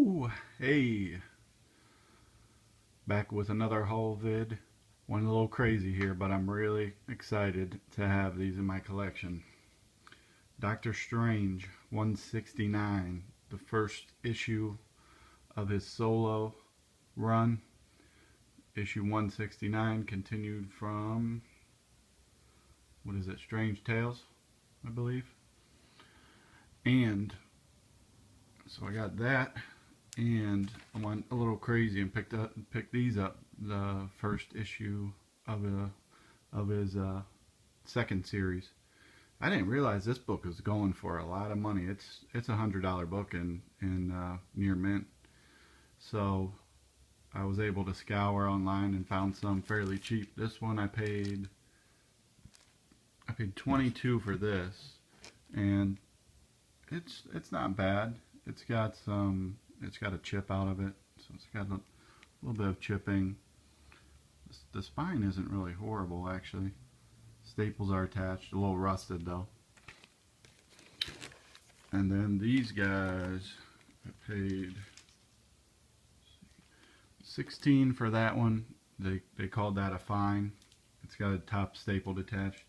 Yo, hey, back with another haul vid. Went a little crazy here, but I'm really excited to have these in my collection. Doctor Strange 169, the first issue of his solo run. Issue 169 continued from, what is it, Strange Tales, I believe. And so I got that, and I went a little crazy and picked these up. The first issue of his second series. I didn't realize this book was going for a lot of money. It's $100 book in near mint. So I was able to scour online and found some fairly cheap. This one I paid $22 for this, and it's not bad. It's got a chip out of it, so it's got a little bit of chipping. The spine isn't really horrible, actually. Staples are attached, a little rusted though. And then these guys, I paid $16 for that one. They called that a fine. It's got a top staple attached.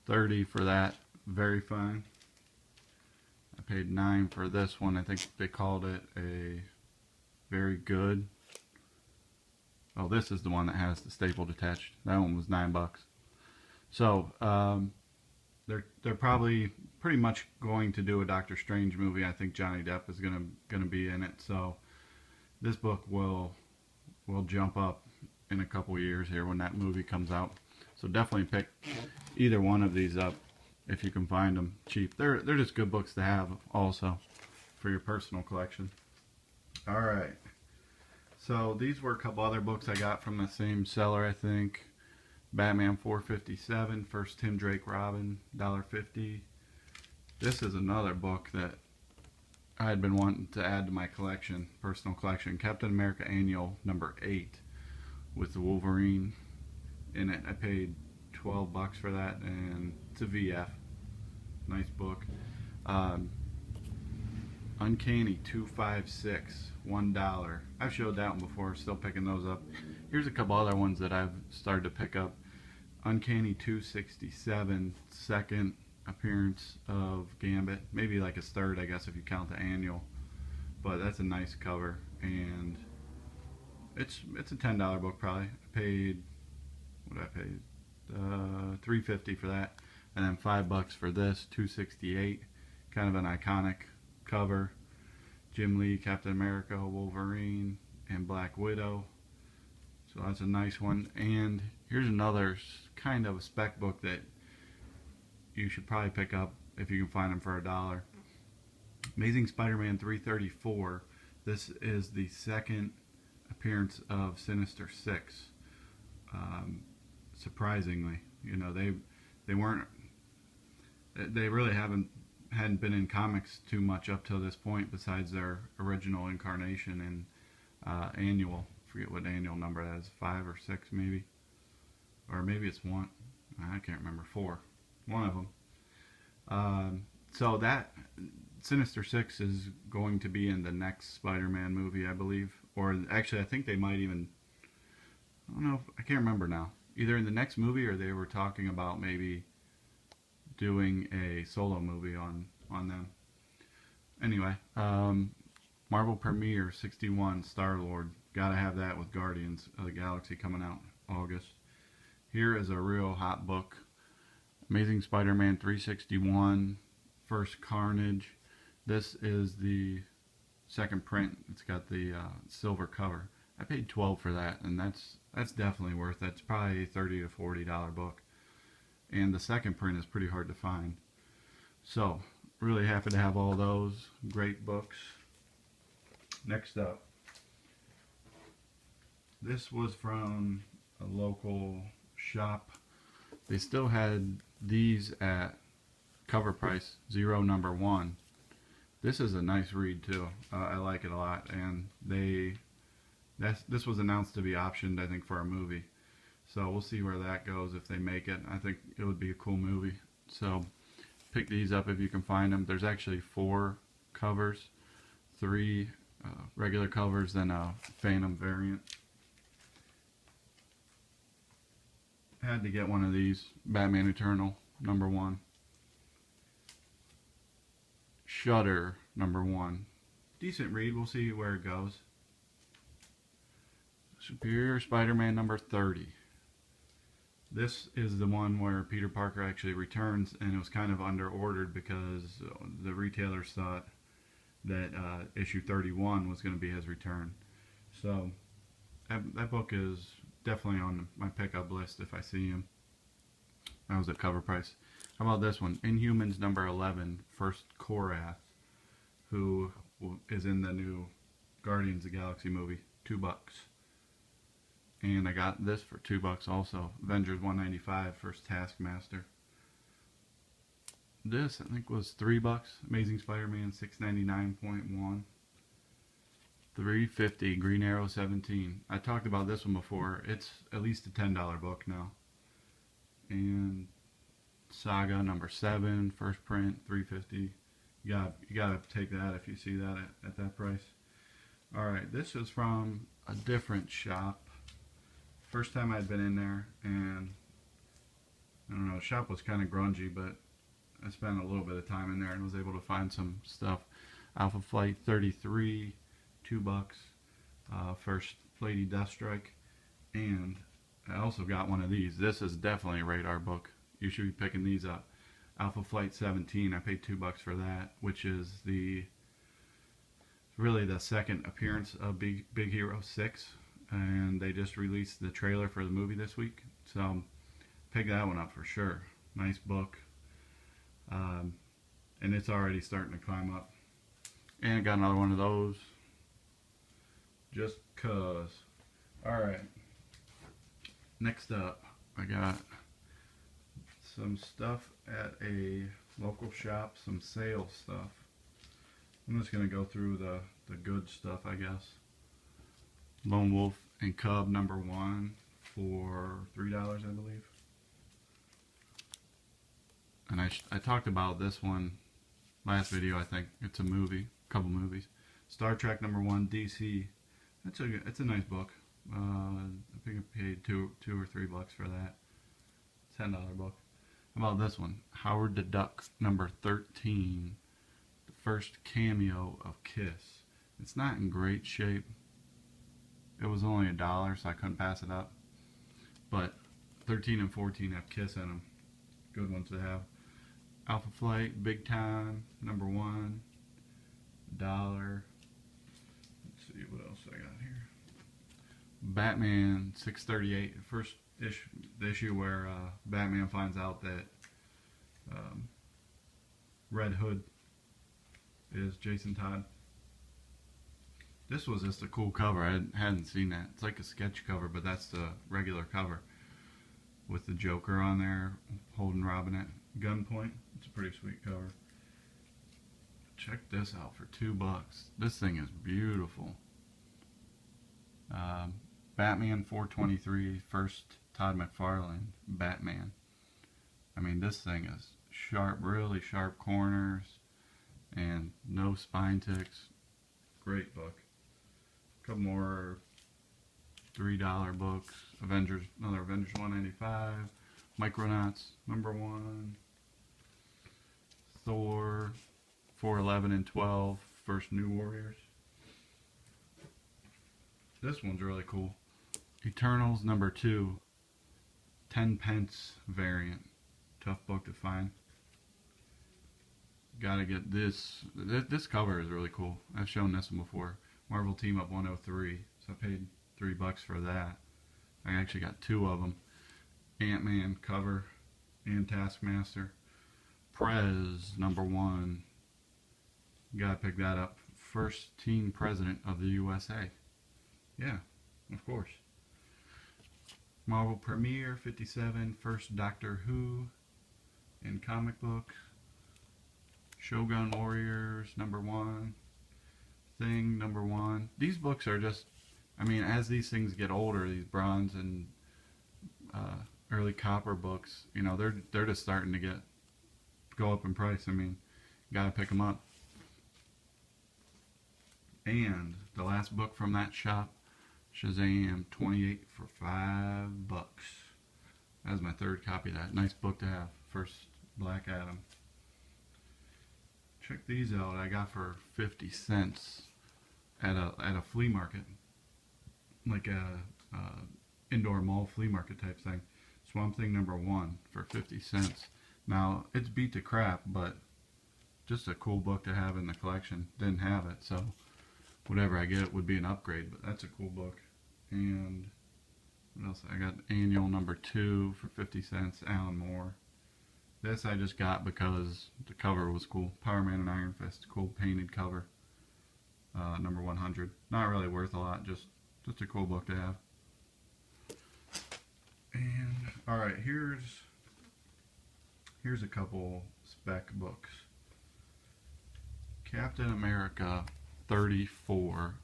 $30 for that, very fine. I paid $9 for this one. I think they called it a very good. Oh, this is the one that has the staple attached. That one was $9. So they're probably pretty much going to do a Doctor Strange movie. I think Johnny Depp is gonna be in it. So this book will jump up in a couple years here when that movie comes out. So definitely pick either one of these up if you can find them cheap. They're just good books to have also for your personal collection. Alright, so these were a couple other books I got from the same seller, I think. Batman 457, first Tim Drake Robin, $1.50. This is another book that I had been wanting to add to my collection, personal collection. Captain America Annual number 8 with the Wolverine in it. I paid $12 for that, and it's a VF. Nice book. Uncanny 256, $1. I've showed that one before, still picking those up. Here's a couple other ones that I've started to pick up. Uncanny 267, second appearance of Gambit. Maybe like his third, I guess, if you count the annual. But that's a nice cover, and it's a $10 book probably. I paid, what did I pay? $3.50 for that, and then $5 for this, $2.68. Kind of an iconic cover. Jim Lee, Captain America, Wolverine, and Black Widow. So that's a nice one. And here's another kind of a spec book that you should probably pick up if you can find them for $1. Amazing Spider-Man 334. This is the second appearance of Sinister Six. Surprisingly, you know, they really hadn't been in comics too much up till this point, besides their original incarnation and annual. I forget what annual number that is, 5 or 6 maybe, or maybe it's 1. I can't remember. 4, one of them. So that Sinister Six is going to be in the next Spider-Man movie, I believe, or actually I think they might even. I don't know. I can't remember now. Either in the next movie, or they were talking about maybe doing a solo movie on them. Anyway, Marvel Premiere 61, Star-Lord. Gotta have that with Guardians of the Galaxy coming out August. Here is a real hot book. Amazing Spider-Man 361, first Carnage. This is the second print. It's got the silver cover. I paid $12 for that, and that's definitely worth it. It's probably a $30 to $40 book. And the second print is pretty hard to find. So, really happy to have all those great books. Next up, this was from a local shop. They still had these at cover price, 0 number 1. This is a nice read too. I like it a lot, and this was announced to be optioned, I think, for a movie. So we'll see where that goes if they make it. I think it would be a cool movie. So pick these up if you can find them. There's actually 4 covers, 3 regular covers than a Phantom variant. Had to get one of these. Batman Eternal, #1. Shudder, #1. Decent read, we'll see where it goes. Superior Spider-Man #30. This is the one where Peter Parker actually returns, and it was kind of under-ordered because the retailers thought that issue 31 was going to be his return. So that book is definitely on my pickup list if I see him. That was at cover price. How about this one? Inhumans #11, first Korath, who is in the new Guardians of the Galaxy movie. $2. And I got this for $2 also. Avengers 195, first Taskmaster. This I think was $3. Amazing Spider-Man 699.1. $3.50. Green Arrow 17. I talked about this one before. It's at least a $10 book now. And Saga #7, first print, $3.50. You gotta take that if you see that at that price. All right, this is from a different shop. First time I'd been in there, and I don't know, the shop was kind of grungy, but I spent a little bit of time in there and was able to find some stuff. Alpha Flight 33, $2. First Lady Deathstroke, and I also got one of these. This is definitely a radar book. You should be picking these up. Alpha Flight 17. I paid $2 for that, which is really the second appearance of Big Hero 6, and they just released the trailer for the movie this week. So pick that one up for sure. Nice book. And it's already starting to climb up. And I got another one of those. Just cuz. Alright. Next up, I got some stuff at a local shop. Some sale stuff. I'm just going to go through the good stuff, I guess. Lone Wolf and Cub #1 for $3, I believe. And I talked about this one last video. I think it's a movie, couple movies. Star Trek #1 DC. It's a nice book. I think I paid two or $3 for that. $10 book. How about this one? Howard the Duck #13. The first cameo of Kiss. It's not in great shape. It was only $1, so I couldn't pass it up. But 13 and 14 have Kiss in them. Good ones to have. Alpha Flight, Big Time, #1, $1. Let's see what else I got here. Batman 638, first issue, the issue where Batman finds out that Red Hood is Jason Todd. This was just a cool cover. I hadn't seen that. It's like a sketch cover, but that's the regular cover with the Joker on there holding Robin at gunpoint. It's a pretty sweet cover. Check this out for $2. This thing is beautiful. Batman 423, first Todd McFarlane Batman. I mean, this thing is sharp, really sharp corners, and no spine ticks. Great book. A couple more $3 books. Another Avengers 195. Micronauts #1. Thor 411 and 12, first New Warriors. This one's really cool. Eternals #2, 10 pence variant. Tough book to find. Gotta get this. This cover is really cool. I've shown this one before. Marvel Team Up 103. So I paid $3 for that. I actually got two of them. Ant-Man cover and Taskmaster. Prez #1. Gotta pick that up. First teen president of the USA. Yeah, of course. Marvel Premiere 57. First Doctor Who in comic books. Shogun Warriors #1. Thing #1. These books are just, I mean, as these things get older, these bronze and early copper books, you know, they're just starting to go up in price. I mean, you gotta pick them up. And the last book from that shop, Shazam 28 for $5. That was my third copy of that. Nice book to have. First Black Adam. Check these out. I got for 50 cents at a flea market, like a indoor mall flea market type thing. Swamp Thing #1 for 50 cents. Now it's beat to crap, but just a cool book to have in the collection. Didn't have it, so whatever I get would be an upgrade. But that's a cool book. And what else? I got Annual #2 for 50 cents. Alan Moore. This I just got because the cover was cool. Power Man and Iron Fist, cool painted cover. Number 100. Not really worth a lot, just a cool book to have. And alright, here's a couple spec books. Captain America 34,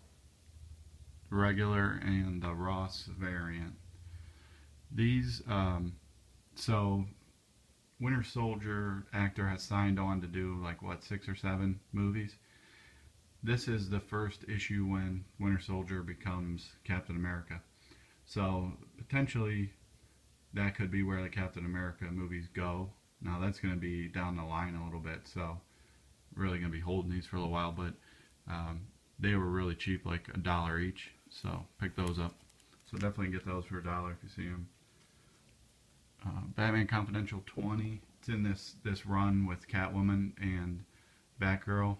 regular and the Ross variant. These, so Winter Soldier actor has signed on to do like what, 6 or 7 movies. This is the first issue when Winter Soldier becomes Captain America. So potentially that could be where the Captain America movies go. Now that's going to be down the line a little bit, so really going to be holding these for a little while, but they were really cheap, like $1 each, so pick those up. So definitely get those for $1 if you see them. Batman Confidential 20. It's in this run with Catwoman and Batgirl.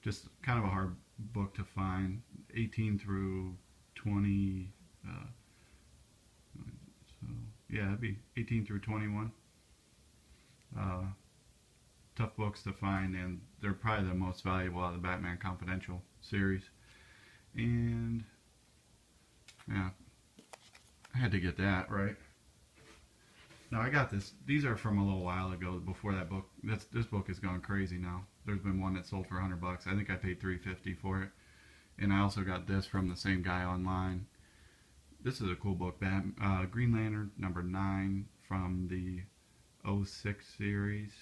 Just kind of a hard book to find. 18 through 20. So yeah, it'd be 18 through 21. Tough books to find, and they're probably the most valuable out of the Batman Confidential series. And yeah, I had to get that, right? Now I got this. These are from a little while ago, before that book. This book has gone crazy now. There's been one that sold for $100. I think I paid $3.50 for it. And I also got this from the same guy online. This is a cool book. Green Lantern #9 from the 06 series.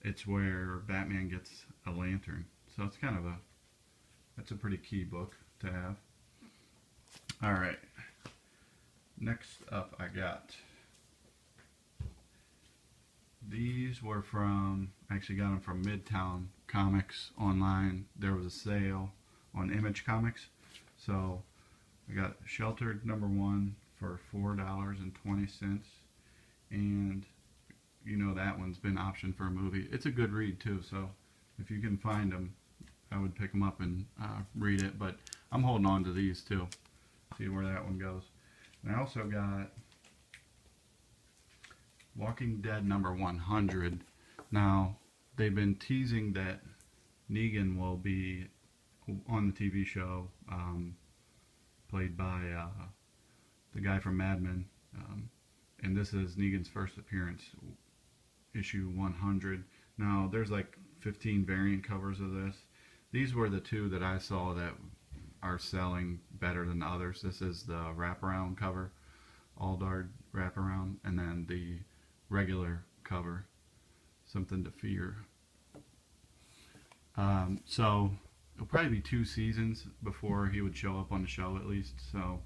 It's where Batman gets a lantern. So it's kind of that's a pretty key book to have. Alright. Next up I got, these were from, I actually got them from Midtown Comics online. There was a sale on Image Comics. So I got Sheltered #1 for $4.20. And you know that one's been optioned for a movie. It's a good read too, so if you can find them, I would pick them up and read it. But I'm holding on to these too. See where that one goes. And I also got Walking Dead #100. Now, they've been teasing that Negan will be on the TV show, played by the guy from Mad Men. And this is Negan's first appearance, issue 100. Now, there's like 15 variant covers of this. These were the two that I saw that are selling better than the others. This is the wraparound cover, Aldard wraparound, and then the regular cover, Something to Fear. So it'll probably be 2 seasons before he would show up on the show, at least. So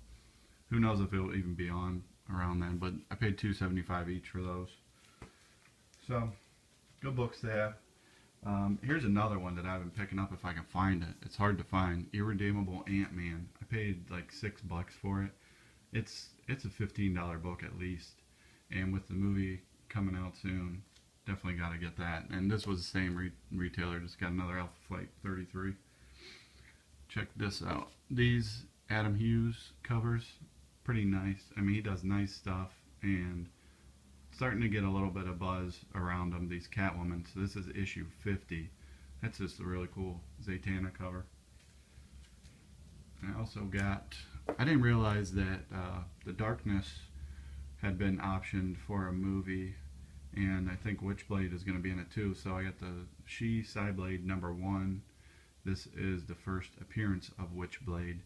who knows if it'll even be on around then. But I paid $2.75 each for those. So good books to have. Here's another one that I've been picking up if I can find it. It's hard to find. Irredeemable Ant-Man. I paid like $6 for it. It's a $15 book at least. And with the movie coming out soon, definitely got to get that. And this was the same retailer, just got another Alpha Flight 33. Check this out. These Adam Hughes covers, pretty nice. I mean, he does nice stuff, and starting to get a little bit of buzz around them, these Catwoman. So this is issue 50. That's just a really cool Zatanna cover. And I also got, I didn't realize that The Darkness had been optioned for a movie, and I think Witchblade is going to be in it too. So I got the She Cyblade #1. This is the first appearance of Witchblade,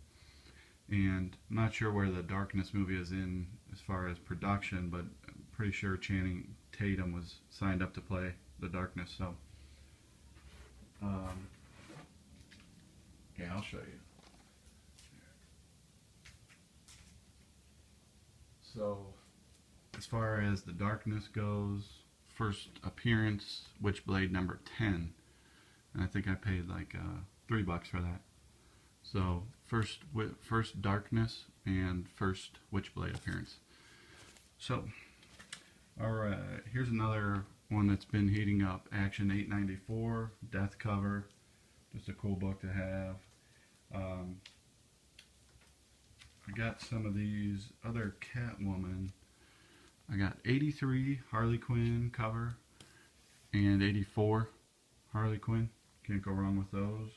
and I'm not sure where the Darkness movie is in as far as production, but I'm pretty sure Channing Tatum was signed up to play the Darkness. So Yeah, I'll show you. So, as far as the darkness goes, first appearance, Witchblade number 10. And I think I paid like $3 for that. So, first darkness and first Witchblade appearance. So, alright, here's another one that's been heating up. Action 894, Death cover. Just a cool book to have. I got some of these other Catwoman. I got 83 Harley Quinn cover and 84 Harley Quinn. Can't go wrong with those.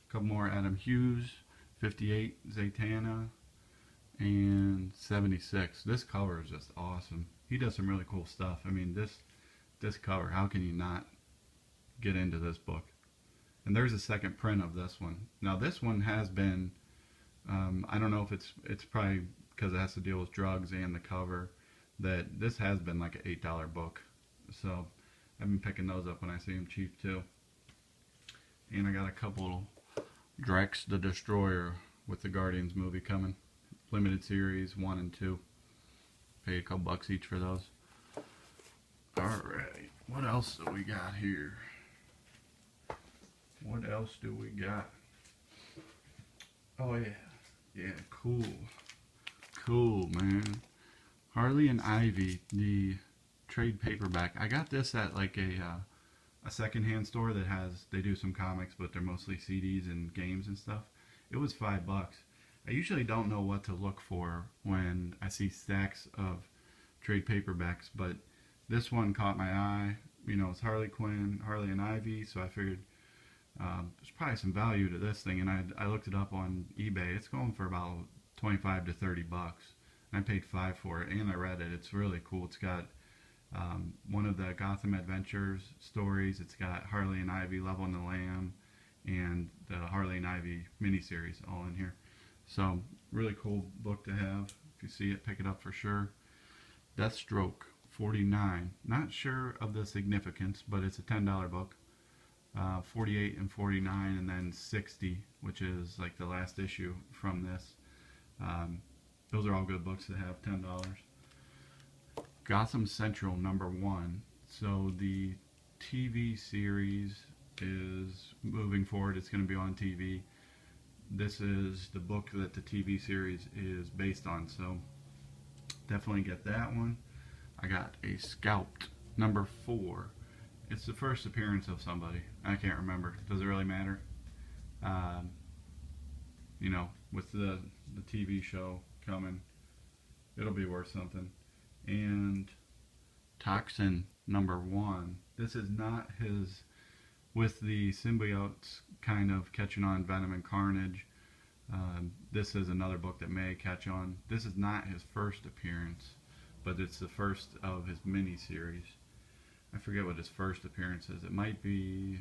A couple more Adam Hughes, 58 Zatanna, and 76. This cover is just awesome. He does some really cool stuff. I mean, this cover, how can you not get into this book? And there's a second print of this one. Now this one has been, I don't know if it's probably because it has to deal with drugs and the cover, that this has been like an $8 book. So I've been picking those up when I see them cheap too. And I got a couple Drax the Destroyer with the Guardians movie coming. Limited series 1 and 2. Paid a couple bucks each for those. Alright, what else do we got here? What else do we got? Oh yeah. Yeah, cool. Cool, man. Harley and Ivy, the trade paperback. I got this at like a secondhand store that they do some comics, but they're mostly CDs and games and stuff. It was $5. I usually don't know what to look for when I see stacks of trade paperbacks, but this one caught my eye. You know, it's Harley Quinn, Harley and Ivy, so I figured there's probably some value to this thing, and I looked it up on eBay. It's going for about 25 to 30 bucks. I paid $5 for it, and I read it. It's really cool. It's got one of the Gotham Adventures stories. It's got Harley and Ivy, Love on the Lamb, and the Harley and Ivy miniseries all in here. So, really cool book to have. If you see it, pick it up for sure. Deathstroke, 49. Not sure of the significance, but it's a $10 book. 48 and 49, and then 60, which is like the last issue from this. Those are all good books to have, $10. Gotham Central #1. So the TV series is moving forward. It's going to be on TV. This is the book that the TV series is based on, so definitely get that one. I got a Scalped #4. It's the first appearance of somebody. I can't remember. Does it really matter? You know, with the TV show coming, it'll be worth something. And Toxin #1. This is not his, with the symbiotes kind of catching on, Venom and Carnage. This is another book that may catch on. This is not his first appearance, but it's the first of his mini-series. I forget what his first appearance is. It might be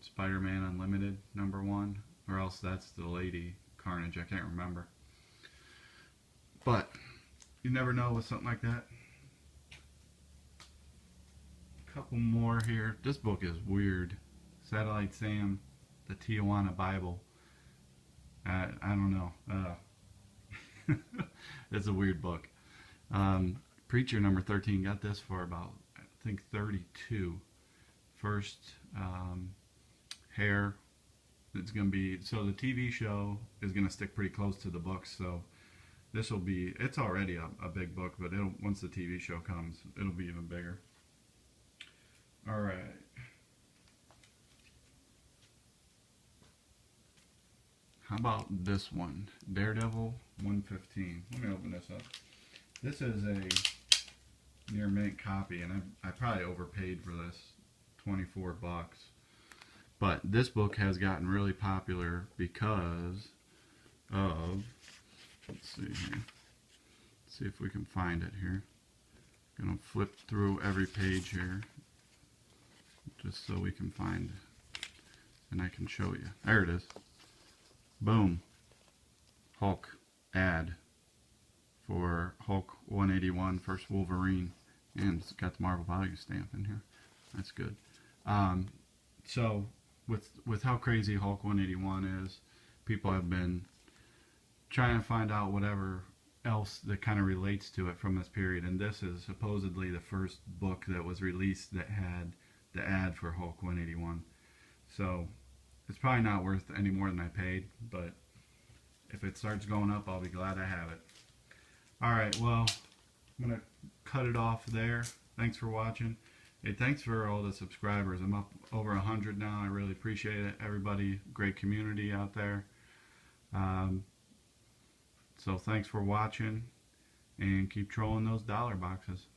Spider-Man Unlimited #1, or else that's the Lady Carnage. I can't remember. But you never know with something like that. A couple more here. This book is weird. Satellite Sam, the Tijuana Bible. I don't know. It's a weird book. Preacher #13. Got this for about, I think, 32. First hair. It's going to be, so the TV show is going to stick pretty close to the books, so this will be, it's already a big book, but it'll, once the TV show comes, it'll be even bigger. Alright. How about this one? Daredevil 115. Let me open this up. This is a near mint copy, and I probably overpaid for this, 24 bucks. But this book has gotten really popular because of, let's see here. Let's see if we can find it here. Gonna flip through every page here, just so we can find it, and I can show you. There it is. Boom. Hulk ad for Hulk 181, first Wolverine, and it's got the Marvel value stamp in here. That's good. So with how crazy Hulk 181 is, people have been trying to find out whatever else that kind of relates to it from this period, and this is supposedly the first book that was released that had the ad for Hulk 181. So it's probably not worth any more than I paid, but if it starts going up, I'll be glad I have it. Alright, well, I'm going to cut it off there. Thanks for watching. Hey, thanks for all the subscribers. I'm up over 100 now. I really appreciate it. Everybody, great community out there. So thanks for watching, and keep trolling those dollar boxes.